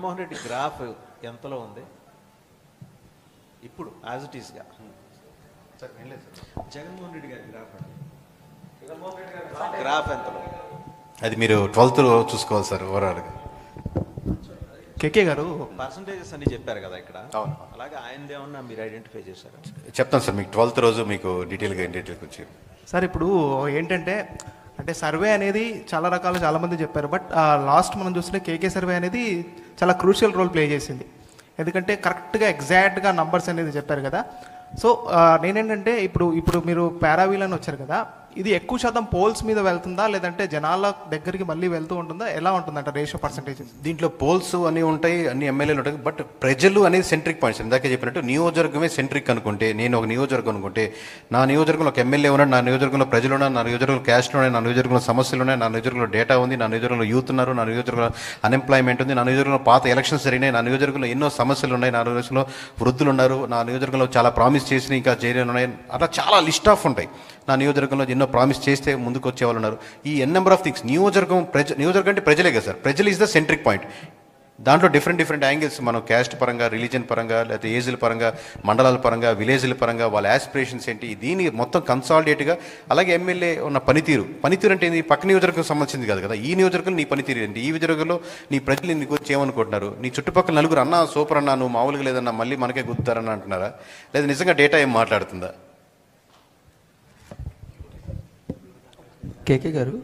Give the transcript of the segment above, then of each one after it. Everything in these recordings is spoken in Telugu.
జగన్మోహన్ రెడ్డి గ్రాఫ్ ఎంతలో ఉంది ఇప్పుడు యాజ్ ఇట్ ఈస్గా? జగన్మోహన్ రెడ్డి గారి గ్రాఫ్ అండి, జగన్మోహన్ రెడ్డి గారి గ్రాఫ్ ఎంతలో? అది మీరు 12th చూసుకోవాలి సార్ ఓవరాల్గా. కేకే గారు పర్సంటేజెస్ అన్ని చెప్పారు కదా ఇక్కడ. అవును. అలాగే ఆయనది ఏమన్నా మీరు ఐడెంటిఫై చేశారు? చెప్తాను సార్ మీకు 12th రోజు మీకు డీటెయిల్గా వచ్చి. సార్ ఇప్పుడు ఏంటంటే అంటే సర్వే అనేది చాలా రకాలు చాలామంది చెప్పారు, బట్ లాస్ట్ మనం చూస్తే కేకే సర్వే అనేది చాలా క్రూషియల్ రోల్ ప్లే చేసింది. ఎందుకంటే కరెక్ట్గా ఎగ్జాక్ట్గా నంబర్స్ అనేది చెప్పారు కదా. సో నేనేంటంటే ఇప్పుడు మీరు పారావీల్ అని వచ్చారు కదా, ఇది ఎక్కువ శాతం పోల్స్ మీద వెళ్తుందా లేదంటే జనాల దగ్గరికి మళ్ళీ వెళ్తూ ఉంటుందా, ఎలా ఉంటుందంట రేషియో పర్సంటేజెస్? దీంట్లో పోల్స్ అని ఉంటాయి, అన్ని ఎమ్మెల్యేలు ఉంటాయి, బట్ ప్రజలు అనేది సెంట్రిక్ పాయింట్స్. ఇందాకే చెప్పినట్టు నియోజకవర్గమే సెంట్రిక్ అనుకుంటే, నేను ఒక నియోజకవర్గం అనుకుంటే నా నియోజకవర్గంలో ఒక ఎమ్మెల్యే ఉన్నాడు, నా నియోజకవర్గంలో ప్రజలు ఉన్నారు, నా నియోజకవర్గంలో క్యాస్ట్ ఉన్నాయి, నా నియోజకవర్గంలో సమస్యలు ఉన్నాయి, నా నియోజకవర్గంలో డేటా ఉంది, నా నియోజకవర్గంలో యూత్ ఉన్నారు, నా నియోజకవర్గంలో అన్ఎంప్లాయ్మెంట్ ఉంది, నా నియోజకవర్గంలో పాత ఎలక్షన్స్ జరిగినాయి, నా నియోజకవర్గంలో ఎన్నో సమస్యలు ఉన్నాయి, నా నియోజకవర్గంలో వృద్ధులు ఉన్నారు, నా నియోజకవర్గంలో చాలా ప్రామిస్ చేసి ఇంకా చేయలేని ఉన్నాయి, అట్లా చాలా లిస్ట్ ఆఫ్ ఉంటాయి. నా నియోజకవర్గంలో ఎన్నో ప్రామిస్ చేస్తే ముందుకు వచ్చే వాళ్ళు ఉన్నారు. ఈ నెంబర్ ఆఫ్ థింగ్స్ నియోజకవర్గం అంటే ప్రజలే కదా సార్, ప్రజలు ఈజ్ ద సెంట్రిక్ పాయింట్. దాంట్లో డిఫరెంట్ యాంగిల్స్ మనం క్యాస్ట్ పరంగా, రిలీజన్ పరంగా, లేకపోతే ఏజ్ల పరంగా, మండలాల పరంగా, విలేజ్ల పరంగా, వాళ్ళ యాస్పిరేషన్స్ ఏంటి, దీన్ని మొత్తం కన్సాలిడేట్గా. అలాగే ఎమ్మెల్యే ఉన్న పనితీరు అంటే ఏంటి, పక్క నియోజకవర్గం సంబంధించింది కాదు కదా, ఈ నియోజకవర్గం నీ పనితీరు ఏంటి, ఈ నియోజకవర్గంలో నీ ప్రజలు నీకు వచ్చి ఏమనుకుంటున్నారు, నీ చుట్టుపక్కల నలుగురు అన్నా సూపర్ అన్నా నువ్వు మామూలుగా లేదన్నా మళ్ళీ మనకే గుర్తారని అంటున్నారా, లేదా నిజంగా డేటా ఏం మాట్లాడుతుందా? కేకే గారు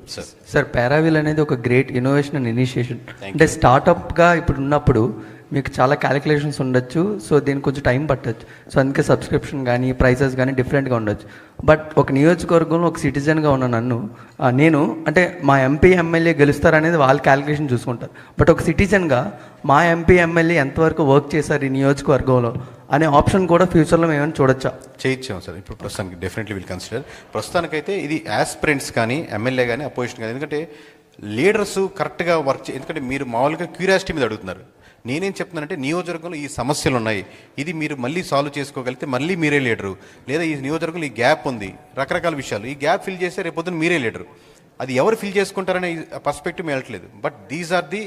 సార్, పారావీల్ అనేది ఒక గ్రేట్ ఇన్నోవేషన్ అండ్ ఇనిషియేషన్. అంటే స్టార్టప్గా ఇప్పుడు ఉన్నప్పుడు మీకు చాలా క్యాలిక్యులేషన్స్ ఉండొచ్చు, సో దీనికి కొంచెం టైం పట్టచ్చు. సో అందుకే సబ్స్క్రిప్షన్ కానీ ప్రైసెస్ కానీ డిఫరెంట్గా ఉండొచ్చు. బట్ ఒక నియోజకవర్గంలో ఒక సిటిజన్గా ఉన్న నేను అంటే మా ఎంపీ ఎమ్మెల్యే గెలుస్తారనేది వాళ్ళ క్యాలిక్యులేషన్ చూసుకుంటారు. బట్ ఒక సిటిజన్గా మా ఎంపీ ఎమ్మెల్యే ఎంతవరకు వర్క్ చేశారు ఈ నియోజకవర్గంలో అనే ఆప్షన్ కూడా ఫ్యూచర్లో మేము ఏమైనా చూడొచ్చా? చేయించాం సార్. ఇప్పుడు ప్రస్తుతానికి డెఫినెట్లీ విల్ కన్సిడర్. ప్రస్తుతానికైతే ఇది యాస్పిరెంట్స్ కానీ ఎమ్మెల్యే కానీ అపోజిషన్ కానీ, ఎందుకంటే లీడర్స్ కరెక్ట్గా వర్క్ ఎందుకంటే మీరు మామూలుగా క్యూరియాసిటీ మీద అడుగుతున్నారు. నేనేం చెప్తున్నానంటే నియోజకవర్గంలో ఈ సమస్యలు ఉన్నాయి, ఇది మీరు మళ్ళీ సాల్వ్ చేసుకోగలిగితే మళ్ళీ మీరే లీడరు, లేదా ఈ నియోజకవర్గంలో ఈ గ్యాప్ ఉంది, రకరకాల విషయాలు, ఈ గ్యాప్ ఫిల్ చేస్తే రేపొద్దున మీరే లీడరు. అది ఎవరు ఫిల్ చేసుకుంటారనే పర్స్పెక్టివ్ వెళ్ళట్లేదు. బట్ దీస్ ఆర్ ది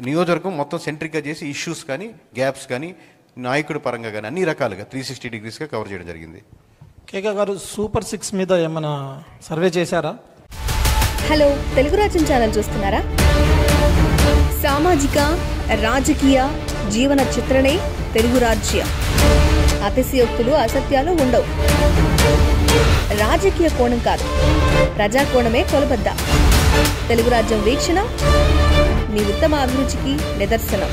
నియోజకవర్గం మొత్తం సెంట్రిక్గా చేసి ఇష్యూస్ కానీ గ్యాప్స్ కానీ నాయకుడి పరంగా కానీ అన్ని రకాలుగా 360 degreesగా కవర్ చేయడం జరిగింది. కేకే గారు సూపర్ 6 మీద ఏమైనా సర్వే చేశారా? హలో, తెలుగు రాజ్యం ఛానల్ చూస్తున్నారా? సామాజిక రాజకీయ జీవన చిత్రణే తెలుగు రాజ్యం. అతిశయోక్తులు అసత్యాలు ఉండవు. రాజకీయ కోణం కాదు, ప్రజా కోణమే కొలబద్ద. తెలుగు రాజ్యం వీక్షణ మీ ఉత్తమ అభిరుచికి నిదర్శనం.